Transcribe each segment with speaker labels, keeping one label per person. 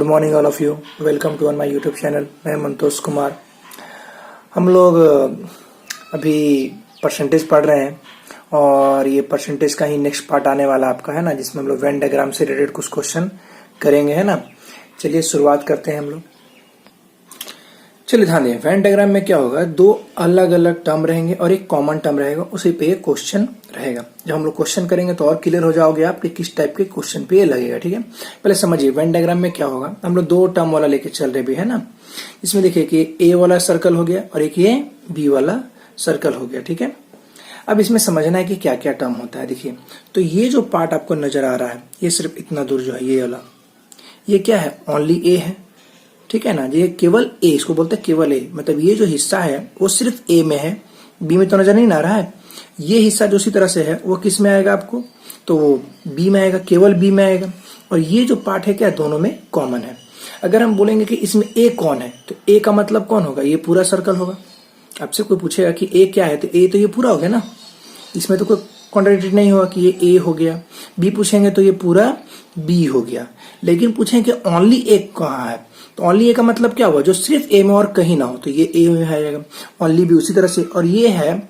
Speaker 1: Morning all of you, welcome to on my YouTube channel. मैं मंतोष कुमार। हम लोग अभी परसेंटेज पढ़ रहे हैं और ये परसेंटेज का ही नेक्स्ट पार्ट आने वाला आपका है ना, जिसमें हम लोग वेन डायग्राम से रिलेटेड कुछ क्वेश्चन करेंगे, है ना। चलिए शुरुआत करते हैं हम लोग। चलिए ध्यान दें, वेन डायग्राम में क्या होगा, दो अलग अलग टर्म रहेंगे और एक कॉमन टर्म रहेगा, उसी पे एक क्वेश्चन रहेगा। जब हम लोग क्वेश्चन करेंगे तो और क्लियर हो जाओगे आप कि किस टाइप के क्वेश्चन पे ये लगेगा, ठीक है। पहले समझिए वेन डायग्राम में क्या होगा। हम लोग दो टर्म वाला लेके चल रहे भी है ना। इसमें देखिए कि ए वाला सर्कल हो गया और एक ये बी वाला सर्कल हो गया, ठीक है। अब इसमें समझना है कि क्या क्या टर्म होता है। देखिए तो ये जो पार्ट आपको नजर आ रहा है, ये सिर्फ इतना दूर जो है ये वाला, ये क्या है, ओनली ए है, ठीक है ना। ये केवल ए, इसको बोलते हैं केवल ए, मतलब ये जो हिस्सा है वो सिर्फ ए में है, बी में तो नजर नहीं आ रहा है। ये हिस्सा जो उसी तरह से है वो किस में आएगा आपको, तो वो बी में आएगा, केवल बी में आएगा। और ये जो पार्ट है क्या, दोनों में कॉमन है। अगर हम बोलेंगे कि इसमें ए कौन है, तो ए का मतलब कौन होगा, ये पूरा सर्कल होगा। आपसे कोई पूछेगा कि ए क्या है, तो ए तो ये पूरा हो गया ना, इसमें तो कोई कॉन्ट्राडिक्ट नहीं होगा कि ये ए हो गया। बी पूछेंगे तो ये पूरा बी हो गया। लेकिन पूछेंगे ओनली ए कहाँ है, तो ओनली ए का मतलब क्या हुआ, जो सिर्फ ए में और कहीं ना हो, तो ये ए में आएगा। ओनली बी उसी तरह से, और ये है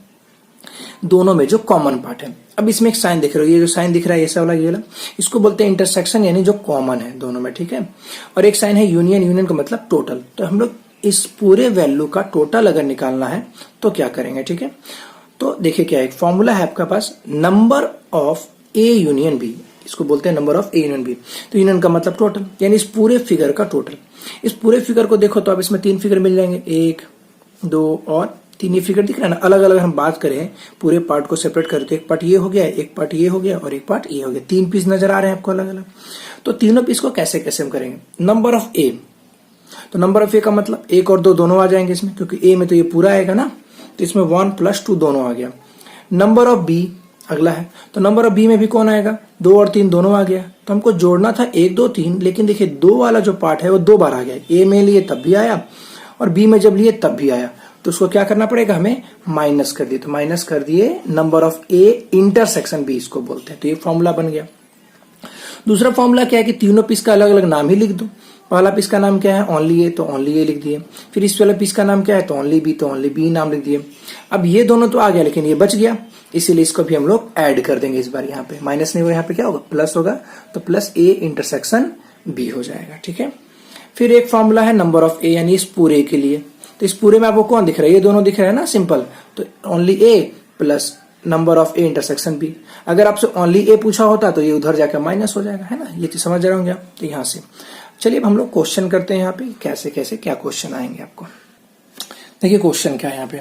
Speaker 1: दोनों में जो कॉमन पार्ट है। अब इसमें एक साइन दिख रहा है, ये जो साइन दिख रहा है ऐसा वाला, ये वाला, इसको बोलते हैं इंटरसेक्शन, यानी जो कॉमन है दोनों में, ठीक है। और एक साइन है यूनियन, यूनियन का मतलब टोटल। तो हम लोग इस पूरे वैल्यू का टोटल अगर निकालना है तो क्या करेंगे, ठीक है। तो देखिए क्या एक फॉर्मूला है आपके पास, number of A union B, इसको बोलते हैं number of A union B. तो यूनियन का मतलब टोटल, यानी इस पूरे फिगर का टोटल। इस पूरे फिगर को देखो तो अब इसमें तीन फिगर मिल जाएंगे, एक दो और तीन। ये फिगर दिख रहा है ना, अलग अलग हम बात करें, पूरे पार्ट को सेपरेट करें तो एक पार्ट ये हो गया, एक पार्ट ये हो गया और एक पार्ट ये हो गया। तीन पीस नजर आ रहे हैं आपको अलग अलग। तो तीनों पीस को कैसे कैसे हम करेंगे, नंबर ऑफ ए, तो नंबर ऑफ ए का मतलब एक और दो दोनों आ जाएंगे इसमें, क्योंकि ए में तो ये पूरा आएगा ना, तो इसमें 1 + 2 दोनों आ गया। नंबर ऑफ बी अगला है, तो नंबर ऑफ बी में भी कौन आएगा, 2 और 3 दोनों आ गया। तो हमको जोड़ना था 1 2 3, लेकिन देखिए 2 वाला जो पार्ट है वो 2 बार आ गया। ए में लिए तब भी आया और बी में जब लिए तब भी आया, तो उसको क्या करना पड़ेगा, हमें माइनस कर दिए। तो माइनस कर दिए number of A intersection B, इसको बोलते हैं। तो ये फॉर्मूला बन गया। दूसरा फॉर्मूला क्या है कि तीनों पीस का अलग अलग नाम ही लिख दो। पहला पीस का नाम क्या है, ओनली ए, तो ओनली ए लिख दिए। फिर इस वाले पीस का नाम क्या है, तो ओनली बी, तो ओनली बी नाम लिख दिए। अब ये दोनों तो आ गया, लेकिन ये बच गया, इसीलिए इसको भी हम लोग ऐड कर देंगे इस बार। यहाँ पे माइनस नहीं होगा, यहाँ पे क्या होगा, प्लस होगा, तो प्लस ए इंटरसेक्शन बी हो जाएगा, ठीक है। फिर एक फॉर्मूला है नंबर ऑफ ए, यानी इस पूरे के लिए। तो इस पूरे में आपको कौन दिख रहा है, ये दोनों दिख रहे हैं ना, सिंपल। तो only A plus number of A intersection B. अगर आपसे ओनली ए पूछा होता तो ये उधर जाकर माइनस हो जाएगा, है ना। ये चीज समझ रहे होंगे आप। तो यहाँ से चलिए अब हम लोग क्वेश्चन करते हैं यहाँ पे, कैसे कैसे क्या क्वेश्चन आएंगे आपको। देखिए क्वेश्चन क्या है यहाँ पे,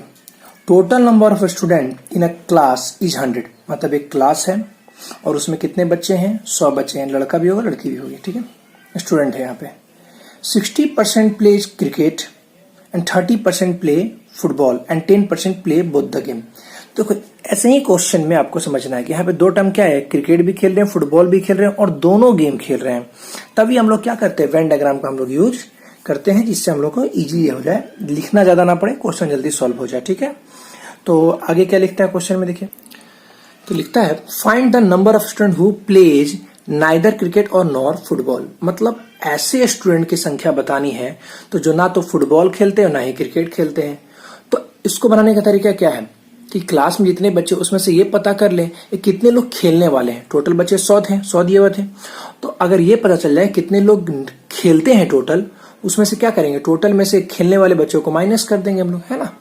Speaker 1: total number of student in a class is 100, मतलब एक क्लास है और उसमें कितने बच्चे हैं, 100 बच्चे हैं, लड़का भी होगा लड़की भी होगी, ठीक है, स्टूडेंट है यहाँ पे। 60% pledge cricket and 30% play football and 10% play both the game. तो ऐसे ही क्वेश्चन में आपको समझना है कि यहाँ पे दो टर्म क्या है, क्रिकेट भी खेल रहे हैं, फुटबॉल भी खेल रहे हैं और दोनों गेम खेल रहे हैं। तभी हम लोग क्या करते हैं, वेन डायग्राम का हम लोग यूज करते हैं, जिससे हम लोग को इजी हो जाए, लिखना ज्यादा ना पड़े, क्वेश्चन जल्दी सॉल्व हो जाए, ठीक है। तो आगे क्या लिखता है क्वेश्चन में, देखिए तो लिखता है find the number of student who plays neither cricket और नॉर फुटबॉल। मतलब ऐसे स्टूडेंट की संख्या बतानी है तो जो ना तो फुटबॉल खेलते हैं ना ही क्रिकेट खेलते हैं। तो इसको बनाने का तरीका क्या है कि क्लास में जितने बच्चे उसमें से ये पता कर लें कितने लोग खेलने वाले हैं। टोटल बच्चे 100 थे, 100 दिए हुए थे, तो अगर ये पता चल जाए कितने लोग खेलते हैं टोटल, उसमें से क्या करेंगे, टोटल में से खेलने वाले बच्चों को माइनस कर देंगे हम लोग, है ना।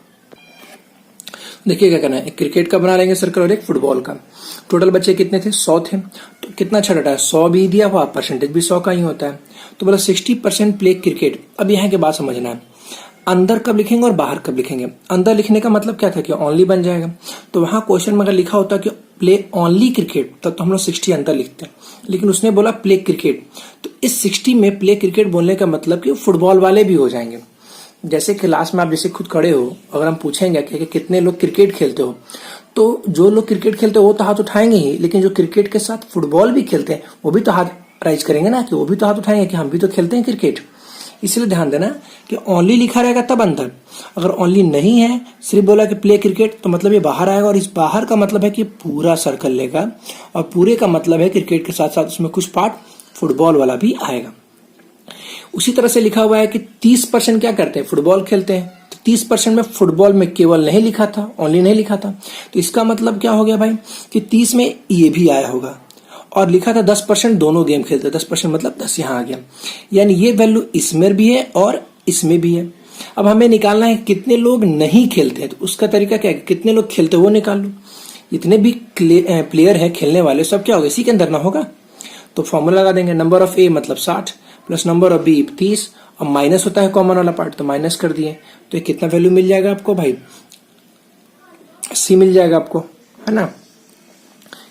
Speaker 1: देखिए क्या करना है, एक क्रिकेट का बना लेंगे सर्कल और एक फुटबॉल का। टोटल बच्चे कितने थे, 100 थे, तो कितना अच्छा डाटा है, 100 भी दिया हुआ, परसेंटेज भी 100 का ही होता है। तो बोला 60% प्ले क्रिकेट। अब यहाँ के बात समझना है, अंदर कब लिखेंगे और बाहर कब लिखेंगे। अंदर लिखने का मतलब क्या था कि ओनली बन जाएगा, तो वहां क्वेश्चन में अगर लिखा होता कि प्ले ओनली क्रिकेट तब तो हम लोग 60 अंदर लिखते हैं, लेकिन उसने बोला प्ले क्रिकेट, तो इस 60 में प्ले क्रिकेट बोलने का मतलब कि फुटबॉल वाले भी हो जाएंगे। जैसे क्लास में आप जैसे खुद खड़े हो, अगर हम पूछेंगे कि कितने लोग क्रिकेट खेलते हो, तो जो लोग क्रिकेट खेलते हो वो तो हाथ उठाएंगे ही, लेकिन जो क्रिकेट के साथ फुटबॉल भी खेलते हैं वो भी तो हाथ राइज करेंगे ना, कि वो भी तो हाथ उठाएंगे कि हम भी तो खेलते हैं क्रिकेट। इसलिए ध्यान देना कि ओनली लिखा रहेगा तब अंदर, अगर ओनली नहीं है, सिर्फ बोला कि प्ले क्रिकेट, तो मतलब ये बाहर आएगा। और इस बाहर का मतलब है कि पूरा सर्कल लेगा, और पूरे का मतलब है क्रिकेट के साथ साथ उसमें कुछ पार्ट फुटबॉल वाला भी आएगा। उसी तरह से लिखा हुआ है कि 30% क्या करते हैं, फुटबॉल खेलते हैं। तो 30% में फुटबॉल में केवल नहीं लिखा था, ओनली नहीं लिखा था। तो इसका मतलब क्या हो गया भाई कि 30 में ये भी आया होगा, और लिखा था 10% दोनों गेम खेलते हैं। 10% मतलब 10 यहाँ आ गया, यानी ये वैल्यू इसमें भी है और इसमें भी है। अब हमें निकालना है कितने लोग नहीं खेलते हैं। तो उसका तरीका क्या है, कितने लोग खेलते हैं वो निकाल लो। जितने भी प्लेयर है खेलने वाले सब क्या होगा, इसी के अंदर ना होगा। तो फॉर्मूला लगा देंगे, नंबर ऑफ ए मतलब 60 प्लस नंबर ऑफ बी 30, और माइनस होता है कॉमन वाला पार्ट, तो माइनस कर दिए। तो ये कितना वैल्यू मिल जाएगा आपको भाई, 80 मिल जाएगा आपको, है ना।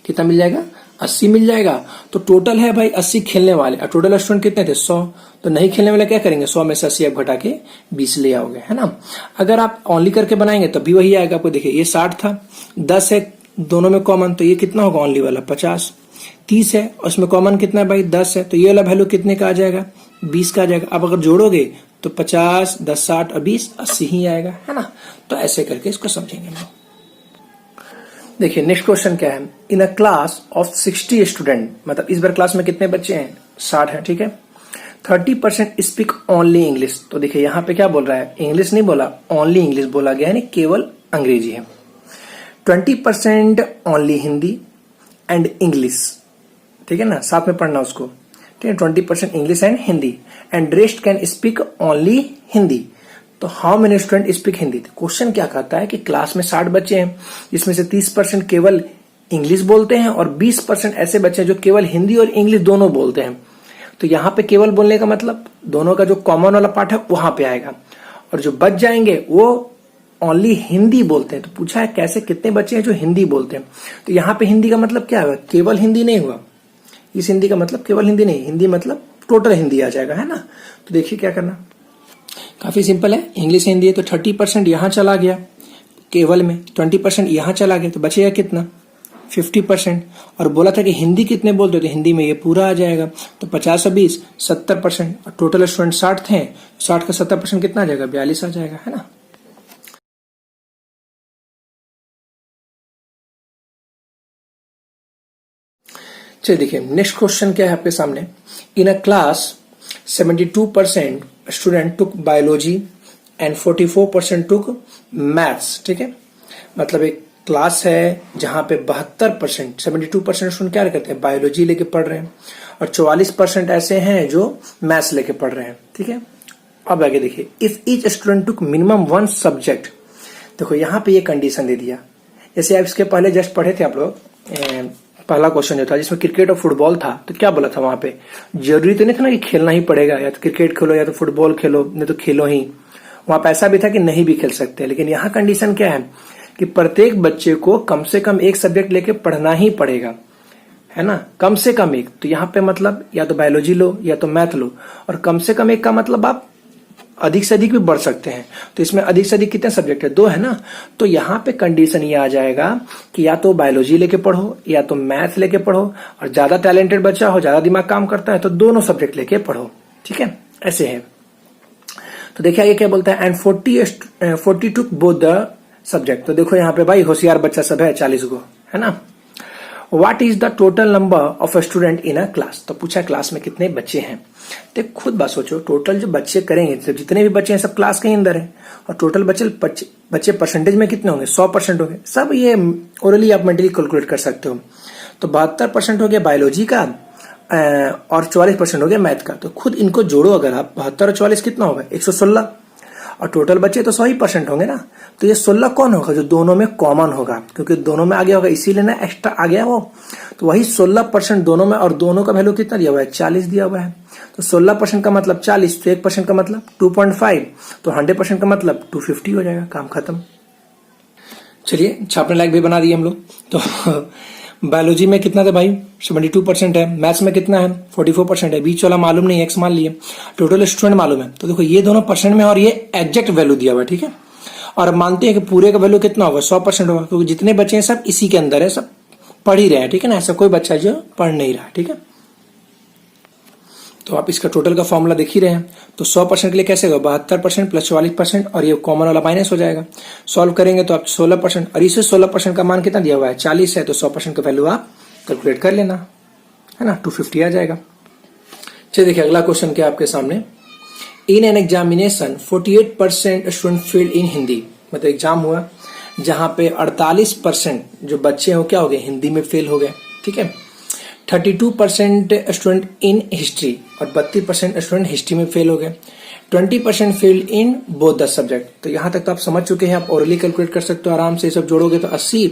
Speaker 1: कितना मिल जाएगा, 80 मिल जाएगा। तो टोटल है भाई 80 खेलने वाले, और टोटल स्टूडेंट कितने थे, 100। तो नहीं खेलने वाले क्या करेंगे, 100 में से 80 आप घटा के 20 ले आओगे, है ना। अगर आप ओनली करके बनाएंगे तब भी वही आएगा आपको। देखिए ये 60 था, 10 है दोनों में कॉमन, तो ये कितना होगा ओनली वाला 50। 30 है और उसमें कॉमन कितना है भाई 10 है, तो ये वाला वैल्यू कितने का आ जाएगा, 20 का आ जाएगा। अब अगर जोड़ोगे तो 50, 10, 60 और 20 80 ही आएगा, है ना। तो ऐसे करके इसको समझेंगे हम। देखिए नेक्स्ट क्वेश्चन क्या है, इन अ क्लास ऑफ 60 स्टूडेंट, मतलब इस बार क्लास में कितने बच्चे हैं, 60 है, ठीक है। 30% स्पीक ओनली इंग्लिश। तो देखिए यहाँ पे क्या बोल रहा है, इंग्लिश नहीं बोला, ओनली इंग्लिश बोला गया है, यानी केवल अंग्रेजी है। 20% ओनली हिंदी एंड इंग्लिश, ठीक है ना, साथ में पढ़ना उसको, ठीक है। 20% English and Hindi, and rest can speak only Hindi. तो how many student speak Hindi. Question क्या कहता है कि क्लास में 60 बच्चे हैं, जिसमें से 30% केवल इंग्लिश बोलते हैं और 20% ऐसे बच्चे हैं जो केवल हिंदी और इंग्लिश दोनों बोलते हैं। तो यहाँ पे केवल बोलने का मतलब दोनों का जो कॉमन वाला पार्ट है वहां पे आएगा, और जो बच जाएंगे वो ओनली हिंदी बोलते हैं। तो पूछा है कैसे, कितने बच्चे हैं जो हिंदी बोलते हैं। तो यहाँ पे हिंदी का मतलब क्या हुआ, केवल हिंदी नहीं हुआ, इस हिंदी का मतलब केवल हिंदी नहीं, हिंदी मतलब टोटल हिंदी आ जाएगा, है ना। तो देखिए क्या करना, काफी सिंपल है। इंग्लिश हिंदी है तो 30% यहां चला गया केवल में, 20% यहां चला गया, तो बचेगा कितना 50%। और बोला था कि हिंदी कितने बोलते थे, हिंदी में ये पूरा आ जाएगा। तो 50 और 20 70%, और टोटल स्टूडेंट 60 थे, 60 का 70% कितना आ जाएगा, 42 आ जाएगा, है ना। चलिए देखिए नेक्स्ट क्वेश्चन क्या है आपके सामने, in a class 72% student took biology and 44% took maths, ठीक है। मतलब एक क्लास है जहां पे 72%, 72% स्टूडेंट क्या करते हैं, बायोलॉजी लेके पढ़ रहे हैं, और 44% ऐसे हैं जो मैथ्स लेके पढ़ रहे हैं, ठीक है। अब आगे देखिए, if each student took minimum 1 subject. देखो यहाँ पे ये कंडीशन दे दिया, जैसे आप इसके पहले जस्ट पढ़े थे आप लोग, पहला क्वेश्चन जो था जिसमें क्रिकेट और फुटबॉल था, तो क्या बोला था वहां पे, जरूरी तो नहीं था ना कि खेलना ही पड़ेगा, या तो क्रिकेट खेलो या तो फुटबॉल खेलो, नहीं तो खेलो ही। वहां पे ऐसा भी था कि नहीं भी खेल सकते, लेकिन यहाँ कंडीशन क्या है कि प्रत्येक बच्चे को कम से कम एक सब्जेक्ट लेके पढ़ना ही पड़ेगा, है ना, कम से कम एक। तो यहाँ पे मतलब या तो बायोलॉजी लो या तो मैथ लो, और कम से कम एक का मतलब आप अधिक से अधिक भी बढ़ सकते हैं। तो इसमें अधिक से अधिक कितने सब्जेक्ट है, 2 है ना। तो यहाँ पे कंडीशन ये आ जाएगा कि या तो बायोलॉजी लेके पढ़ो या तो मैथ लेके पढ़ो, और ज्यादा टैलेंटेड बच्चा हो, ज्यादा दिमाग काम करता है तो दोनों सब्जेक्ट लेके पढ़ो, ठीक है, ऐसे है। तो देखिए आगे क्या बोलता है, and 40 took both the subject. तो देखो यहाँ पे भाई होशियार बच्चा सब है 40 को, है ना। What is the total number of student in a class. तो पूछा क्लास में कितने बच्चे हैं। तो खुद बात सोचो, टोटल जो बच्चे करेंगे, तो जितने भी बच्चे हैं सब क्लास के अंदर है, और टोटल बच्चे परसेंटेज में कितने होंगे, 100% होंगे। सब ये ओरली आप मेंटली कैलकुलेट कर सकते हो। तो 72% हो गया बायोलॉजी का, और 44% हो गया मैथ का। तो खुद इनको जोड़ो, अगर आप 72 और 44 कितना होगा, 116, और टोटल बच्चे तो 100% होंगे ना। तो ये 16 कौन होगा, जो दोनों में कॉमन होगा, क्योंकि दोनों में आ गया होगा इसीलिए ना एक्स्ट्रा आ गया वो। तो वही 16% दोनों में, और दोनों का वैल्यू कितना दिया हुआ है, 40 दिया हुआ है। तो 16% का मतलब 40, तो 1% का मतलब 2.5, तो 100% का मतलब 250 हो जाएगा, काम खत्म। चलिए छापने लायक भी बना दिए हम लोग। तो बायोलॉजी में कितना था भाई, 72% है, मैथ्स में कितना है 44% है, बीच वाला मालूम नहीं, एक्स मान लिए, टोटल स्टूडेंट मालूम है। तो देखो ये दोनों परसेंट में, और ये एग्जैक्ट वैल्यू दिया हुआ है, ठीक है। और मानते हैं कि पूरे का वैल्यू कितना होगा, 100% होगा, क्योंकि जितने बच्चे हैं सब इसी के अंदर है, सब पढ़ ही रहे हैं, ठीक है ना, ऐसा कोई बच्चा जो पढ़ नहीं रहा, ठीक है। तो आप इसका टोटल का फॉर्मूला देख ही रहे हैं। तो 100% के लिए कैसे होगा, 72% प्लस 44%, और ये कॉमन वाला माइनस हो जाएगा। सॉल्व करेंगे तो आप 16%, और इसे 16% का मान कितना दिया हुआ है, 40 है, तो 100% का वैल्यू आप कैलकुलेट कर लेना, है ना, 250 आ जाएगा। चलिए देखिए अगला क्वेश्चन क्या आपके सामने, in an examination 48% student failed in Hindi, मतलब एग्जाम हुआ जहां पे 48% जो बच्चे हैं वो क्या हो गए, हिंदी में फेल हो गए, ठीक है। 32% स्टूडेंट इन हिस्ट्री और 32% स्टूडेंट हिस्ट्री में फेल हो गए। 20% fail in both the subject. तो यहां तक तो आप समझ चुके हैं, आप ओरली कैलकुलेट कर सकते हो आराम से। सब जोड़ोगे तो 80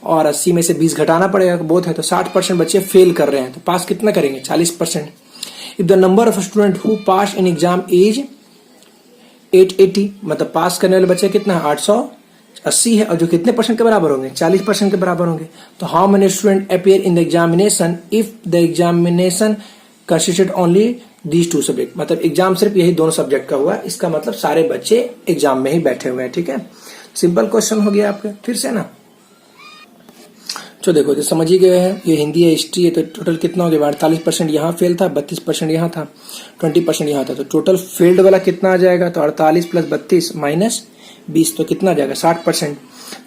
Speaker 1: और 80 में से 20 घटाना पड़ेगा, बोथ है तो 60% बच्चे फेल कर रहे हैं, तो पास कितना करेंगे, 40%। If the number of student who pass in exam is 880, मतलब पास करने वाले बच्चे कितना है, 880 है, और जो कितने परसेंट के बराबर होंगे, 40% के बराबर होंगे। तो how many student appear in the examination if the examination consisted only these two subject, मतलब एग्जाम सिर्फ यही दोनों सब्जेक्ट का हुआ, इसका मतलब सारे बच्चे एग्जाम में ही बैठे हुए हैं, ठीक है। सिंपल क्वेश्चन हो गया आपके, फिर से ना। तो देखो, जो समझ ही गए हैं, ये हिंदी है, हिस्ट्री है, तो टोटल कितना हो गया, 48% यहाँ फेल था, 32% यहाँ था, 20% यहाँ था, तो टोटल फेल्ड वाला कितना आ जाएगा, तो 48 + 32 - 20, तो कितना आ जाएगा, 60%।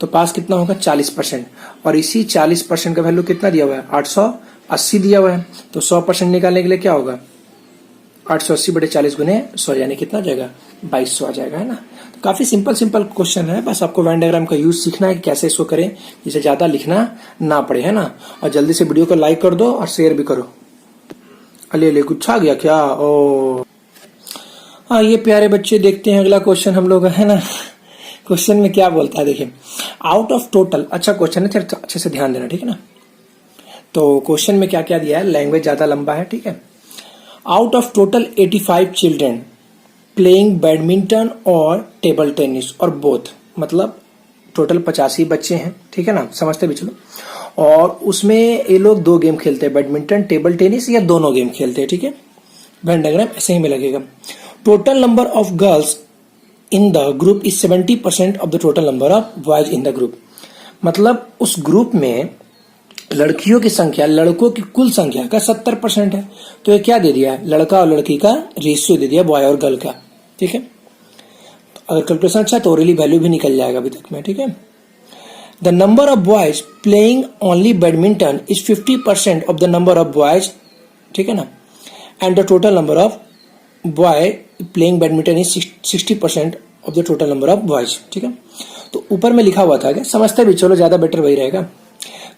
Speaker 1: तो पास कितना होगा, 40%। और इसी 40% का वैल्यू कितना दिया हुआ है, 880 दिया हुआ है। तो 100% निकालने के लिए क्या होगा, 880 बटे 40 गुने 100, यानी कितना आ जाएगा, 2200 आ जाएगा, है ना। तो काफी सिंपल क्वेश्चन है, बस आपको वेन डायग्राम का यूज सीखना है कि कैसे इसको करें, जिसे ज्यादा लिखना ना पड़े, है ना। और जल्दी से वीडियो को लाइक कर दो और शेयर भी करो। अले कुछ आ गया क्या, ओ हाँ, ये प्यारे बच्चे देखते हैं अगला क्वेश्चन हम लोग, है ना। क्वेश्चन में क्या बोलता है, देखिए, आउट ऑफ टोटल, अच्छा क्वेश्चन है, अच्छे से ध्यान देना, ठीक है ना। तो क्वेश्चन में क्या क्या दिया है, लैंग्वेज ज्यादा लंबा है, ठीक है। Out of total 85 children playing badminton और टेबल टेनिस और बोथ, मतलब टोटल 85 बच्चे हैं, ठीक है ना, समझते भी चलो। और उसमें ये लोग 2 गेम खेलते हैं, बैडमिंटन टेबल टेनिस, या दोनों गेम खेलते हैं, ठीक है। वेन डायग्राम ऐसे ही में लगेगा। Total number of girls in the group is 70% of the total number of boys in the group, मतलब उस ग्रुप में लड़कियों की संख्या लड़कों की कुल संख्या का 70% है। तो ये क्या दे दिया है, लड़का और लड़की का रेशियो दे दिया, बॉय और गर्ल का, ठीक है। तो अगर कैलकुलेशन अच्छा तो ओरली वैल्यू भी निकल जाएगा अभी तक में, ठीक है। The number of boys playing only badminton is 50% of the number of boys, ठीक है ना। And the total number of boy playing badminton is 60% of the total number of boys, ठीक है। तो ऊपर में लिखा हुआ था, क्या समझते भी चलो, ज्यादा बेटर वही रहेगा।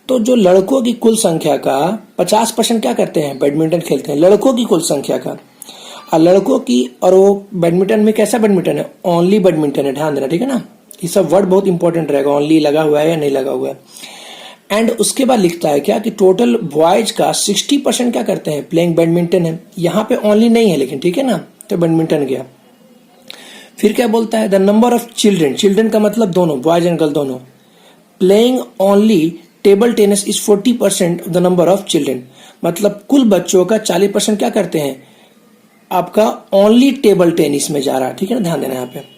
Speaker 1: तो जो लड़कों की कुल संख्या का 50% क्या करते हैं, बैडमिंटन खेलते हैं, लड़कों की कुल संख्या का। और लड़कों की, और वो बैडमिंटन में कैसा बैडमिंटन है, ओनली बैडमिंटन है, ध्यान देना, ठीक है ना। ये सब वर्ड बहुत इंपॉर्टेंट रहेगा, ओनली लगा हुआ है या नहीं लगा हुआ है। एंड उसके बाद लिखता है क्या कि टोटल बॉयज का 60% क्या करते हैं, प्लेइंग बैडमिंटन है। यहाँ पे ओनली नहीं है लेकिन, ठीक है ना, तो बैडमिंटन गया। फिर क्या बोलता है, the number of children, children का मतलब दोनों, बॉयज एंड गर्ल दोनों, playing only table tennis is 40% of the number of children, मतलब कुल बच्चों का 40% क्या करते हैं, आपका ओनली टेबल टेनिस में जा रहा है, ठीक है ना, ध्यान देना यहाँ पे।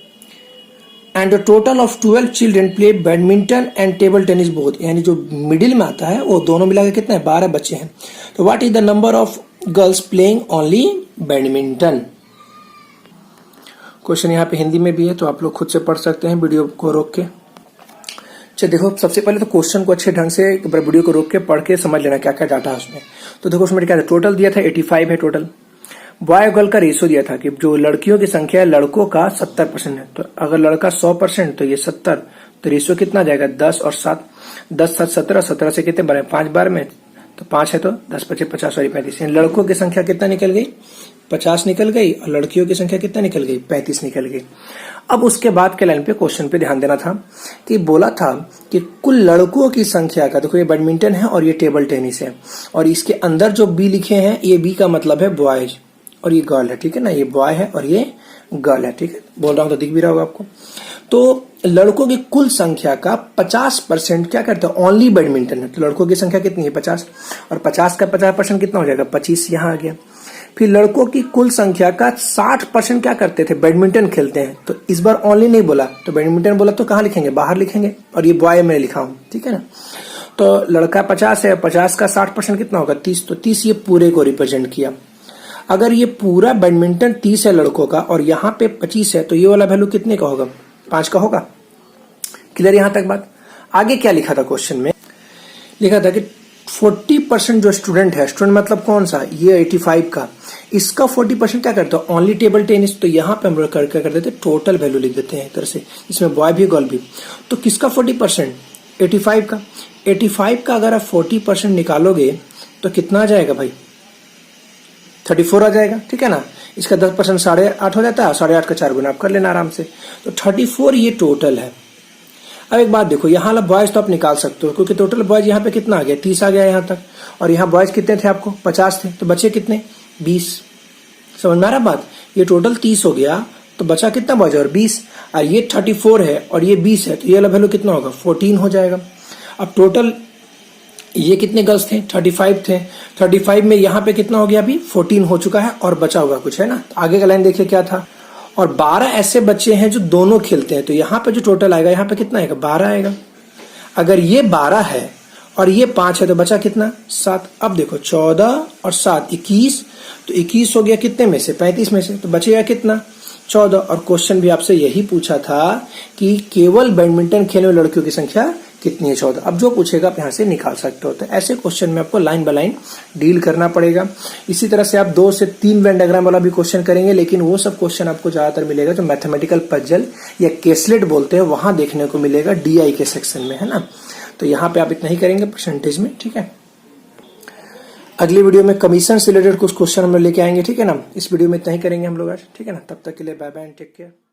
Speaker 1: And the total of 12 children play badminton and table tennis both, यानी जो मिडिल में आता है वो दोनों मिलाकर कितने हैं, 12 बच्चे हैं। तो what is the number of girls playing only badminton. Question यहाँ पे हिंदी में भी है, तो आप लोग खुद से पढ़ सकते हैं वीडियो को रोक के। अच्छा देखो, सबसे पहले तो क्वेश्चन को अच्छे ढंग से वीडियो को रोक के पढ़ के समझ लेना क्या क्या डाटा है उसमें। तो देखो उसमें क्या था, टोटल दिया था 85 है टोटल। बॉय और गर्ल का रेशियो दिया था कि जो लड़कियों की संख्या है लड़कों का 70% है। तो अगर लड़का 100% तो ये 70, तो रेशियो कितना आ जाएगा, 10 और 7, 10 7 17, 17 से कितने बार है, 5 बार में, तो 5 है तो 10 25 50 और 35। लड़कों की संख्या कितना निकल गई, 50 निकल गई, और लड़कियों की संख्या कितना निकल गई, 35 निकल गई। अब उसके बाद के लाइन पे क्वेश्चन पे ध्यान देना था कि बोला था कि कुल लड़कों की संख्या का, देखो ये बैडमिंटन है और ये टेबल टेनिस है, और इसके अंदर जो बी लिखे हैं, ये बी का मतलब है बॉयज और ये गर्ल है, ठीक है ना, ये बॉय है और ये गर्ल है, ठीक है, बोल रहा हूं तो दिख भी रहा होगा आपको। तो लड़कों की कुल संख्या का 50% क्या करते हैं, ओनली बैडमिंटन है। तो लड़कों की संख्या कितनी है, 50, और 50 का 50% कितना हो जाएगा, 25 यहाँ आ गया। फिर लड़कों की कुल संख्या का 60% क्या करते थे, बैडमिंटन खेलते हैं। तो इस बार ओनली नहीं बोला, तो बैडमिंटन बोला तो कहाँ लिखेंगे, बाहर लिखेंगे, और ये बॉय में लिखा हूं, ठीक है ना। तो लड़का 50 है, 50 का 60% कितना होगा, 30, तो 30 ये पूरे को रिप्रेजेंट किया। अगर ये पूरा बैडमिंटन 30 है लड़कों का और यहाँ पे 25 है, तो ये वाला वैल्यू कितने का होगा, 5 का होगा। क्लियर यहां तक बात। आगे क्या लिखा था क्वेश्चन में, लिखा था कि 40% जो स्टूडेंट है, स्टूडेंट मतलब कौन सा, ये 85 का, इसका 40% क्या करते हो, ओनली टेबल टेनिस। तो यहाँ पे हम लोग क्या कर देते, टोटल वैल्यू लिख देते हैं एक तरह से, इसमें बॉय भी गर्ल भी। तो किसका 40%, 85 का। 85 का अगर आप 40% निकालोगे तो कितना आ जाएगा भाई, 34 आ जाएगा, ठीक है ना। इसका 10% 8.5 हो जाता है, 8.5 का 4 गुना आप कर लेना आराम से। तो 34 ये टोटल है। अब एक बात देखो, यहाँ वाला बॉयज तो आप निकाल सकते हो, क्योंकि टोटल बॉयज यहाँ पे कितना आ गया, 30 आ गया यहाँ तक, और यहाँ बॉयज कितने थे आपको, 50 थे, तो बचे कितने, 20। समझ में आ रहा बात, ये टोटल 30 हो गया, तो बचा कितना बॉयज, और 20। और ये 34 है और ये 20 है, तो ये वाला वैल्यू कितना होगा, 14 हो जाएगा। अब टोटल ये कितने गर्ल्स थे, 35 थे। 35 में यहाँ पे कितना हो गया, अभी 14 हो चुका है, और बचा हुआ कुछ है ना। आगे का लाइन देखिए क्या था, और 12 ऐसे बच्चे हैं जो दोनों खेलते हैं, तो यहाँ पे जो टोटल आएगा, यहाँ पे कितना आएगा, 12 आएगा। अगर ये 12 है और ये 5 है, तो बचा कितना, 7। अब देखो 14 और 7 21, तो 21 हो गया कितने में से, 35 में से, तो बचेगा कितना, 14। और क्वेश्चन भी आपसे यही पूछा था कि केवल बैडमिंटन खेलने वाली लड़कियों की संख्या कितनी है, 14। अब जो पूछेगा आप यहाँ से निकाल सकते हो। तो ऐसे क्वेश्चन में आपको लाइन बाय लाइन डील करना पड़ेगा। इसी तरह से आप 2 से 3 वेन डायग्राम वाला भी क्वेश्चन करेंगे, लेकिन वो सब क्वेश्चन आपको ज्यादातर मिलेगा जो मैथमेटिकल पजल या केसलेट बोलते हैं, वहां देखने को मिलेगा डीआई के सेक्शन में, है ना। तो यहाँ पे आप इतना ही करेंगे परसेंटेज में, ठीक है। अगली वीडियो में कमीशन से रिलेटेड कुछ क्वेश्चन हम लेके आएंगे, ठीक है ना। इस वीडियो में इतना ही करेंगे हम लोग आज, ठीक है ना। तब तक के लिए bye bye and take care.